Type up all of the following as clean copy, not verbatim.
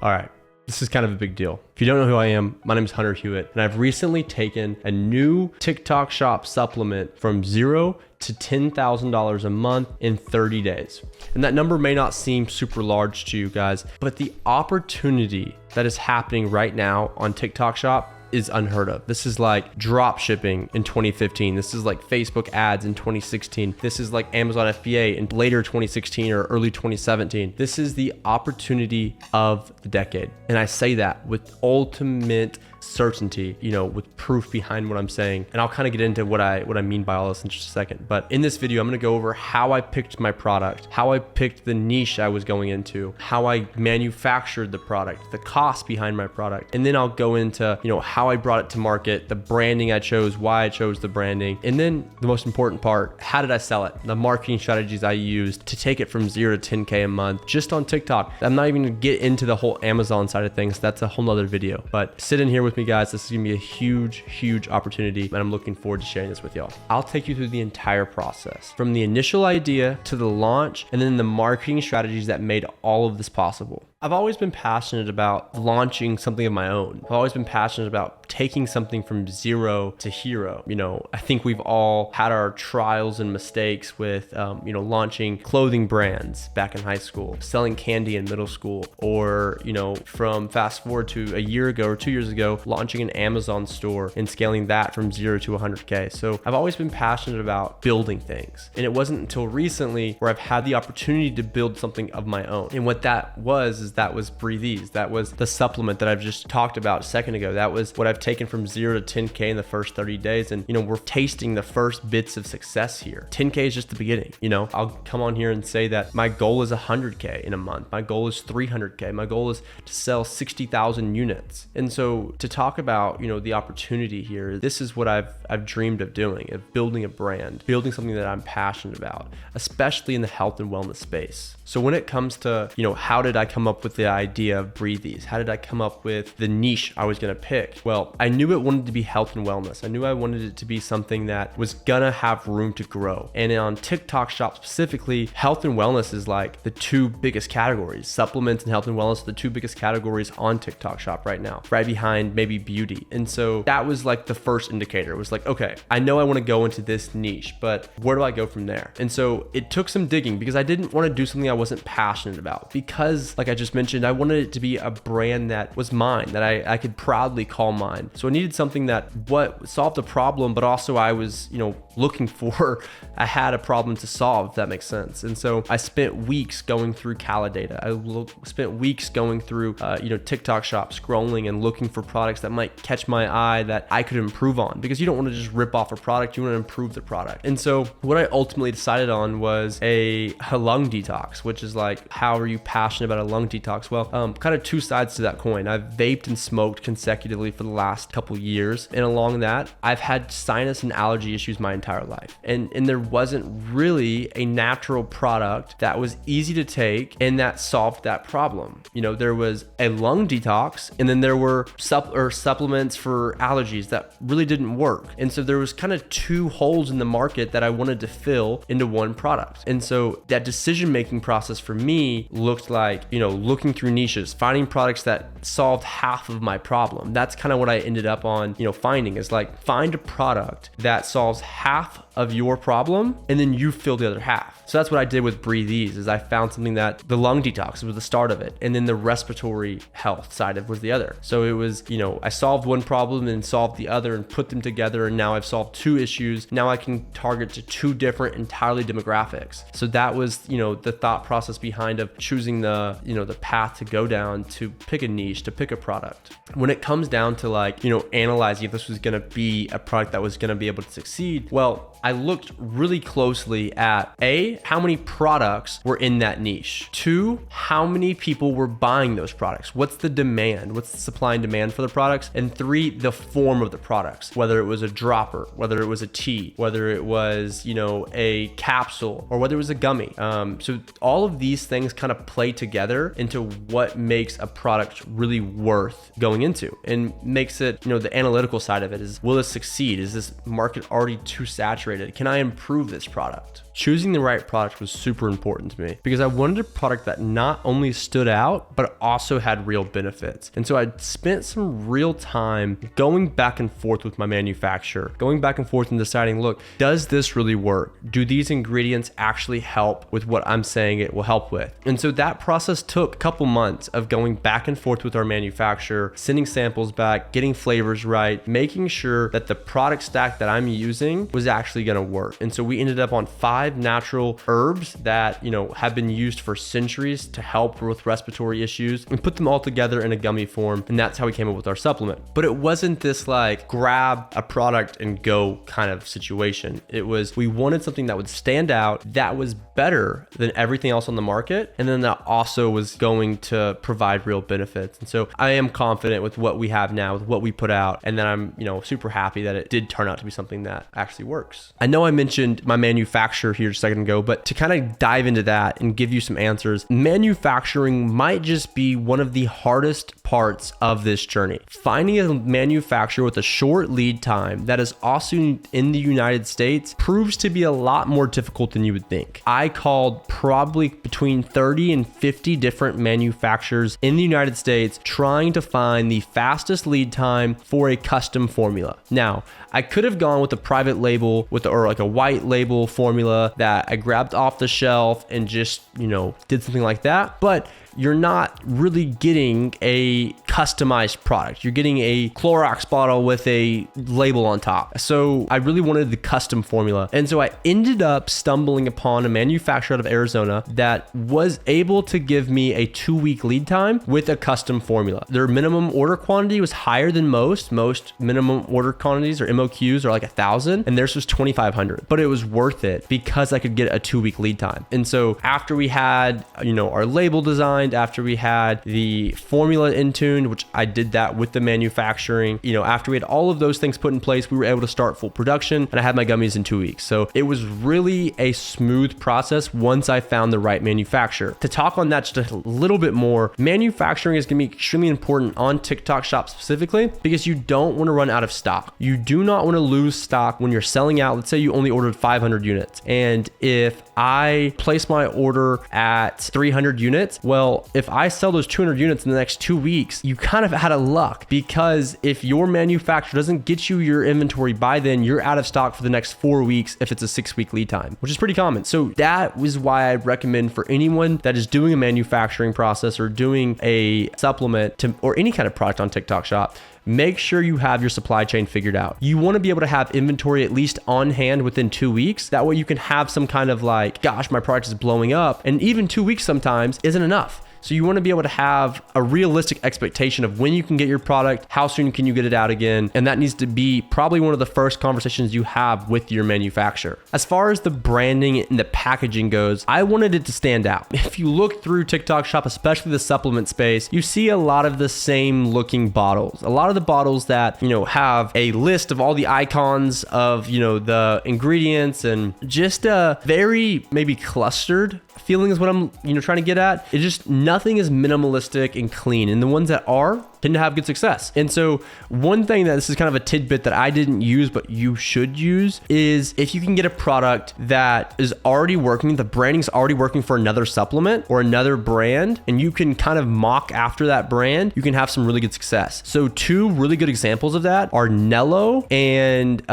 All right. This is kind of a big deal. If you don't know who I am, my name is Hunter Hewitt, and I've recently taken a new TikTok Shop supplement from $0 to $10,000 a month in 30 days. And that number may not seem super large to you guys, but the opportunity that is happening right now on TikTok Shop is unheard of. This is like drop shipping in 2015. This is like Facebook ads in 2016. This is like Amazon FBA in later 2016 or early 2017. This is the opportunity of the decade. And I say that with ultimate certainty, with proof behind what I'm saying. And I'll kind of get into what I mean by all this in just a second. But in this video, I'm going to go over how I picked my product, how I picked the niche I was going into, how I manufactured the product, the cost behind my product. And then I'll go into, how I brought it to market, the branding I chose, why I chose the branding. And then the most important part, how did I sell it? The marketing strategies I used to take it from $0 to $10K a month just on TikTok. I'm not even going to get into the whole Amazon side of things. That's a whole nother video. But sit in here with me, guys. This is gonna be a huge opportunity, and I'm looking forward to sharing this with y'all. I'll take you through the entire process from the initial idea to the launch, and then the marketing strategies that made all of this possible. I've always been passionate about launching something of my own. I've always been passionate about taking something from zero to hero. I think we've all had our trials and mistakes with, launching clothing brands back in high school, selling candy in middle school, or, from fast forward to a year ago or 2 years ago, launching an Amazon store and scaling that from 0 to 100K. So I've always been passionate about building things. And it wasn't until recently where I've had the opportunity to build something of my own. And what that was Breathe Ease. That was the supplement that I've just talked about a second ago. That was what I've taken from 0 to 10K in the first 30 days. And, we're tasting the first bits of success here. 10K is just the beginning. I'll come on here and say that my goal is 100K in a month. My goal is 300K. My goal is to sell 60,000 units. And so to talk about, the opportunity here, this is what I've dreamed of doing, of building a brand, building something that I'm passionate about, especially in the health and wellness space. So when it comes to, how did I come up with the idea of Breathe Ease? How did I come up with the niche I was going to pick? Well, I knew it wanted to be health and wellness. I knew I wanted it to be something that was going to have room to grow. And on TikTok Shop specifically, health and wellness is like the two biggest categories. Supplements and health and wellness are the two biggest categories on TikTok Shop right now, right behind maybe beauty. And so that was like the first indicator. It was like, okay, I know I want to go into this niche, but where do I go from there? And so it took some digging because I didn't want to do something I wasn't passionate about, because like I just mentioned, I wanted it to be a brand that was mine, that I could proudly call mine. So I needed something that solved a problem, but also I was, looking for, I had a problem to solve, if that makes sense. And so I spent weeks going through Calidata. I spent weeks going through, TikTok Shop, scrolling and looking for products that might catch my eye that I could improve on, because you don't want to just rip off a product, you want to improve the product. And so what I ultimately decided on was a lung detox, which is like, how are you passionate about a lung detox? Well, kind of two sides to that coin. I've vaped and smoked consecutively for the last couple years. And along that, I've had sinus and allergy issues my entire life. And there wasn't really a natural product that was easy to take and that solved that problem. There was a lung detox, and then there were supplements for allergies that really didn't work. And so there was kind of two holes in the market that I wanted to fill into one product. And so that decision-making process for me looked like, looking through niches, finding products that solved half of my problem. That's kind of what I ended up on, finding, is like, find a product that solves half of your problem, and then you fill the other half. So that's what I did with Breathe Ease, is I found something that the lung detox was the start of it, and then the respiratory health side of it was the other. So it was, I solved one problem and solved the other and put them together, and now I've solved two issues. Now I can target to two different entirely demographics. So that was, the thought process behind of choosing the, the path to go down to pick a niche, to pick a product. When it comes down to like, analyzing if this was going to be a product that was going to be able to succeed, well, I looked really closely at A, how many products were in that niche. 2, how many people were buying those products. What's the demand? What's the supply and demand for the products? And 3, the form of the products, whether it was a dropper, whether it was a tea, whether it was, a capsule, or whether it was a gummy. So all of these things kind of play together into what makes a product really worth going into, and makes it, the analytical side of it is, will this succeed? Is this market already too saturated upgraded? Can I improve this product? Choosing the right product was super important to me because I wanted a product that not only stood out, but also had real benefits. And so I spent some real time going back and forth with my manufacturer, going back and forth and deciding, look, does this really work? Do these ingredients actually help with what I'm saying it will help with? And so that process took a couple months of going back and forth with our manufacturer, sending samples back, getting flavors right, making sure that the product stack that I'm using was actually going to work. And so we ended up on 5 natural herbs that, have been used for centuries to help with respiratory issues, and put them all together in a gummy form. And that's how we came up with our supplement. But it wasn't this like grab a product and go kind of situation. It was, we wanted something that would stand out, that was better than everything else on the market, and then that also was going to provide real benefits. And so I am confident with what we have now, with what we put out, and then I'm, super happy that it did turn out to be something that actually works. I know I mentioned my manufacturer here just a second ago, but to kind of dive into that and give you some answers, manufacturing might just be one of the hardest parts of this journey. Finding a manufacturer with a short lead time that is also in the United States proves to be a lot more difficult than you would think. I called probably between 30 and 50 different manufacturers in the United States trying to find the fastest lead time for a custom formula. Now, I could have gone with a private label or like a white label formula that I grabbed off the shelf and just, did something like that. But you're not really getting a customized product. You're getting a Clorox bottle with a label on top. So I really wanted the custom formula. And so I ended up stumbling upon a manufacturer out of Arizona that was able to give me a 2-week lead time with a custom formula. Their minimum order quantity was higher than most. Most minimum order quantities or MOQs are like 1,000, and theirs was 2,500. But it was worth it because I could get a 2-week lead time. And so after we had, our label designed, after we had the formula in tuned, which I did that with the manufacturing, after we had all of those things put in place, we were able to start full production, and I had my gummies in 2 weeks. So it was really a smooth process once I found the right manufacturer. To talk on that just a little bit more, manufacturing is going to be extremely important on TikTok Shop specifically because you don't want to run out of stock. You do not want to lose stock when you're selling out. Let's say you only ordered 500 units. And if I place my order at 300 units, well, if I sell those 200 units in the next 2 weeks, you kind of out of luck, because if your manufacturer doesn't get you your inventory by then, you're out of stock for the next 4 weeks if it's a 6-week lead time, which is pretty common. So that is why I recommend for anyone that is doing a manufacturing process or doing a supplement or any kind of product on TikTok Shop, make sure you have your supply chain figured out. You want to be able to have inventory at least on hand within 2 weeks. That way you can have some kind of like, gosh, my product is blowing up. And even 2 weeks sometimes isn't enough. So you want to be able to have a realistic expectation of when you can get your product, how soon can you get it out again, and that needs to be probably one of the first conversations you have with your manufacturer. As far as the branding and the packaging goes, I wanted it to stand out. If you look through TikTok Shop, especially the supplement space, you see a lot of the same looking bottles. A lot of the bottles that, have a list of all the icons of, the ingredients, and just a very maybe clustered feeling is what I'm, trying to get at. It's just nothing is minimalistic and clean. And the ones that are tend to have good success. And so one thing that this is kind of a tidbit that I didn't use, but you should use, is if you can get a product that is already working, the branding's already working for another supplement or another brand, and you can kind of mock after that brand, you can have some really good success. So 2 really good examples of that are Nello and,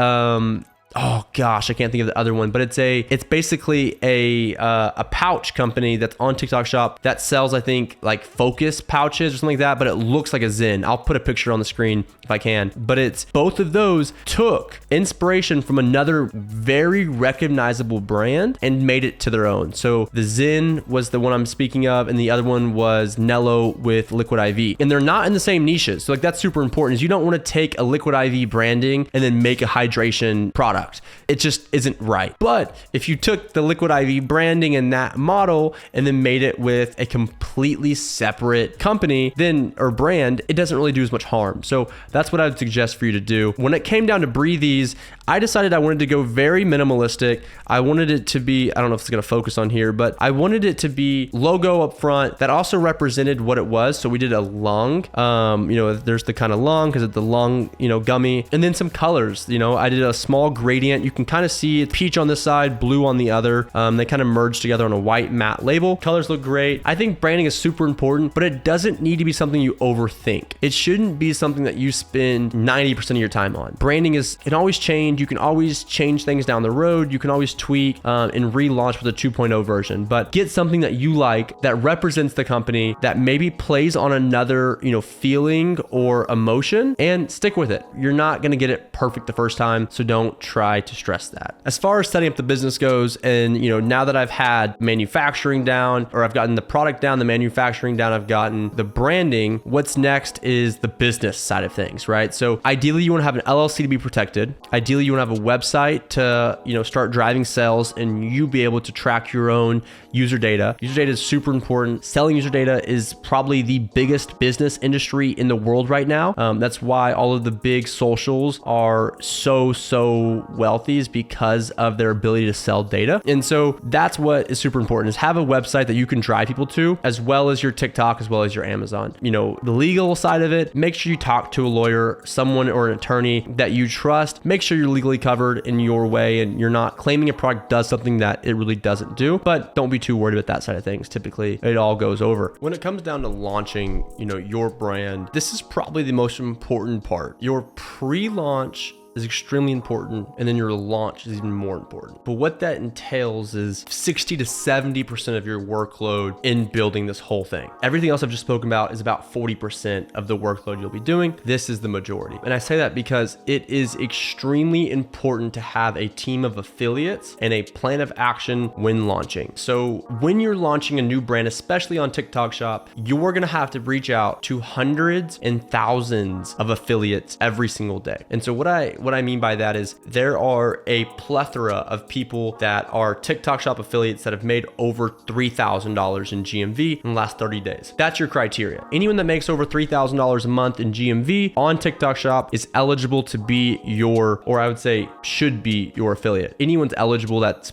oh gosh, I can't think of the other one, but it's basically a pouch company that's on TikTok Shop that sells, I think, like Focus pouches or something like that, but it looks like a Zyn. I'll put a picture on the screen if I can. But it's both of those took inspiration from another very recognizable brand and made it to their own. So the Zyn was the one I'm speaking of, and the other one was Nello with Liquid IV. And they're not in the same niches. So like that's super important, is you don't want to take a Liquid IV branding and then make a hydration product. It just isn't right. But if you took the Liquid IV branding and that model and then made it with a completely separate company or brand, it doesn't really do as much harm. So that's what I would suggest for you to do. When it came down to Breathies, I decided I wanted to go very minimalistic. I wanted it to be, I don't know if it's going to focus on here, but I wanted it to be logo up front that also represented what it was. So we did a lung, there's the kind of lung because it's the lung, gummy, and then some colors. I did a small grid gradient. You can kind of see it's peach on this side, blue on the other. They kind of merge together on a white matte label. Colors look great. I think branding is super important, but it doesn't need to be something you overthink. It shouldn't be something that you spend 90% of your time on. Branding can always change. You can always change things down the road. You can always tweak and relaunch with a 2.0 version, but get something that you like that represents the company, that maybe plays on another, feeling or emotion, and stick with it. You're not going to get it perfect the first time, so don't try to stress that. As far as setting up the business goes, and now that I've had manufacturing down, or I've gotten the product down, the manufacturing down, I've gotten the branding, what's next is the business side of things, right? So ideally you want to have an LLC to be protected. Ideally you want to have a website to, start driving sales and you be able to track your own user data. User data is super important. Selling user data is probably the biggest business industry in the world right now. That's why all of the big socials are so wealthy, is because of their ability to sell data. And so that's what is super important, is have a website that you can drive people to, as well as your TikTok, as well as your Amazon. The legal side of it, make sure you talk to a lawyer, someone or an attorney that you trust. Make sure you're legally covered in your way and you're not claiming a product does something that it really doesn't do, but don't be too worried about that side of things. Typically it all goes over. When it comes down to launching, your brand, this is probably the most important part. Your pre-launch is extremely important, and then your launch is even more important. But what that entails is 60 to 70% of your workload in building this whole thing. Everything else I've just spoken about is about 40% of the workload you'll be doing. This is the majority. And I say that because it is extremely important to have a team of affiliates and a plan of action when launching. So when you're launching a new brand, especially on TikTok Shop, you're gonna have to reach out to hundreds and thousands of affiliates every single day. And so what I mean by that is there are a plethora of people that are TikTok Shop affiliates that have made over $3,000 in GMV in the last 30 days. That's your criteria. Anyone that makes over $3,000 a month in GMV on TikTok Shop is eligible to be or I would say should be your affiliate. Anyone's eligible that's,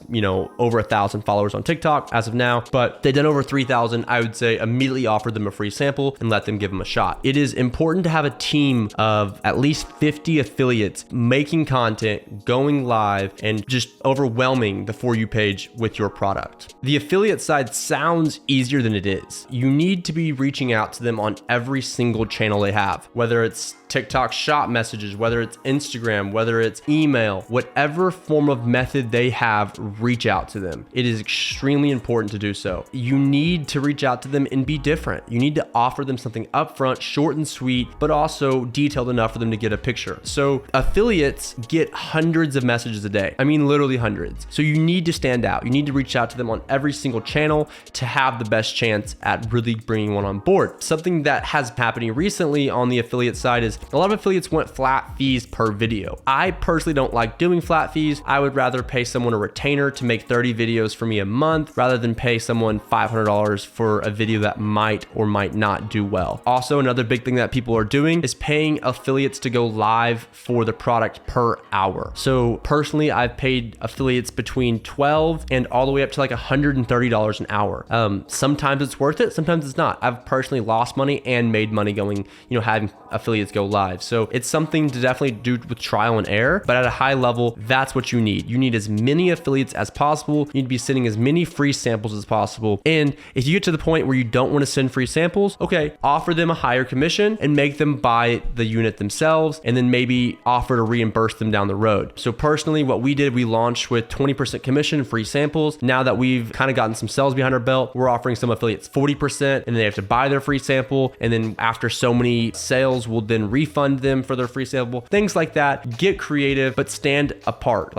over 1,000 followers on TikTok as of now, but they've done over 3,000, I would say immediately offer them a free sample and let them give them a shot. It is important to have a team of at least 50 affiliates making content, going live, and just overwhelming the For You page with your product. The affiliate side sounds easier than it is. You need to be reaching out to them on every single channel they have, whether it's TikTok Shop messages, whether it's Instagram, whether it's email, whatever form of method they have, reach out to them. It is extremely important to do so. You need to reach out to them and be different. You need to offer them something upfront, short and sweet, but also detailed enough for them to get a picture. So affiliates get hundreds of messages a day. I mean, literally hundreds. So you need to stand out. You need to reach out to them on every single channel to have the best chance at really bringing one on board. Something that has been happening recently on the affiliate side is a lot of affiliates want flat fees per video. I personally don't like doing flat fees. I would rather pay someone a retainer to make 30 videos for me a month rather than pay someone $500 for a video that might or might not do well. Also, another big thing that people are doing is paying affiliates to go live for the product per hour. So personally, I've paid affiliates between $12 and all the way up to like $130 an hour. Sometimes it's worth it, sometimes it's not. I've personally lost money and made money going, having affiliates go live. So it's something to definitely do with trial and error, but at a high level, that's what you need. You need as many affiliates as possible. You need to be sending as many free samples as possible. And if you get to the point where you don't want to send free samples, okay, offer them a higher commission and make them buy the unit themselves, and then maybe offer to reimburse them down the road. So personally, what we did, we launched with 20% commission, free samples. Now that we've kind of gotten some sales behind our belt, we're offering some affiliates 40%, and they have to buy their free sample. And then after so many sales, we'll then refund them for their free sample. Things like that. Get creative, but stand apart.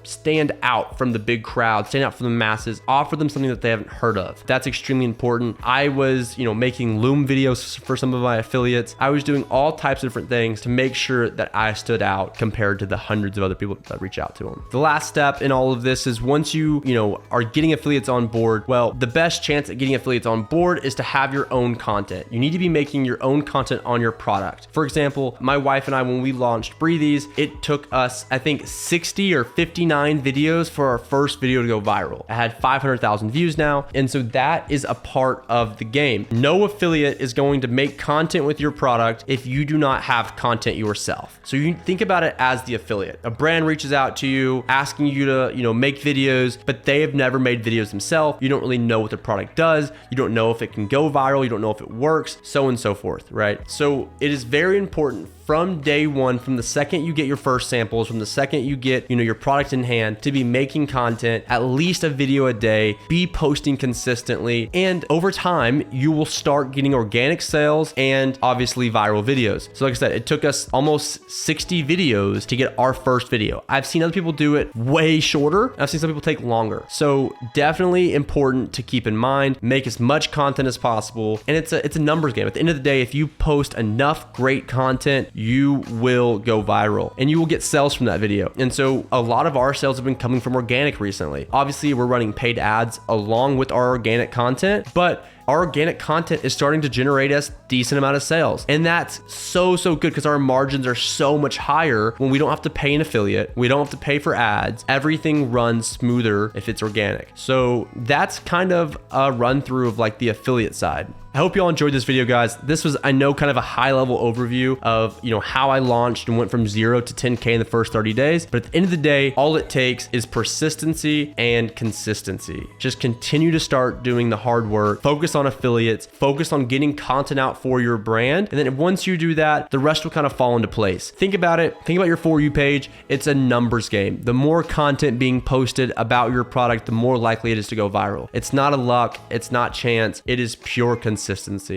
Stand out from the big crowd, stand out from the masses, offer them something that they haven't heard of. That's extremely important. I was, making Loom videos for some of my affiliates. I was doing all types of different things to make sure that I stood out compared to the hundreds of other people that reach out to them. The last step in all of this is once you are getting affiliates on board, well, the best chance at getting affiliates on board is to have your own content. You need to be making your own content on your product. For example, my wife and I, when we launched Breathies, it took us, I think, 60 or 59 videos for our first video to go viral. I had 500,000 views now. And so that is a part of the game. No affiliate is going to make content with your product if you do not have content yourself. So you think about it as the affiliate. A brand reaches out to you asking you to, make videos, but they have never made videos themselves. You don't really know what the product does. You don't know if it can go viral. You don't know if it works, so on and so forth, right? So it is very important from day one, from the second you get your first samples, from the second you get, your product in hand, to be making content, at least a video a day, be posting consistently. And over time, you will start getting organic sales and obviously viral videos. So like I said, it took us almost 60 videos to get our first video. I've seen other people do it way shorter. I've seen some people take longer. So definitely important to keep in mind, make as much content as possible. And it's a numbers game. At the end of the day, if you post enough great content, you will go viral and you will get sales from that video. And so a lot of our sales have been coming from organic recently. Obviously, we're running paid ads along with our organic content, but our organic content is starting to generate us decent amount of sales. And that's so good because our margins are so much higher when we don't have to pay an affiliate. We don't have to pay for ads. Everything runs smoother if it's organic. So that's kind of a run through of like the affiliate side. I hope you all enjoyed this video, guys. This was, I know, kind of a high level overview of, how I launched and went from 0 to 10K in the first 30 days. But at the end of the day, all it takes is persistency and consistency. Just continue to start doing the hard work, focus on affiliates, focus on getting content out for your brand. And then once you do that, the rest will kind of fall into place. Think about it. Think about your For You page. It's a numbers game. The more content being posted about your product, the more likely it is to go viral. It's not a luck. It's not chance. It is pure consistency.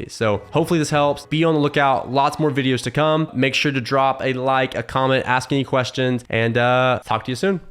So hopefully this helps. Be on the lookout. Lots more videos to come. Make sure to drop a like, a comment, ask any questions, and talk to you soon.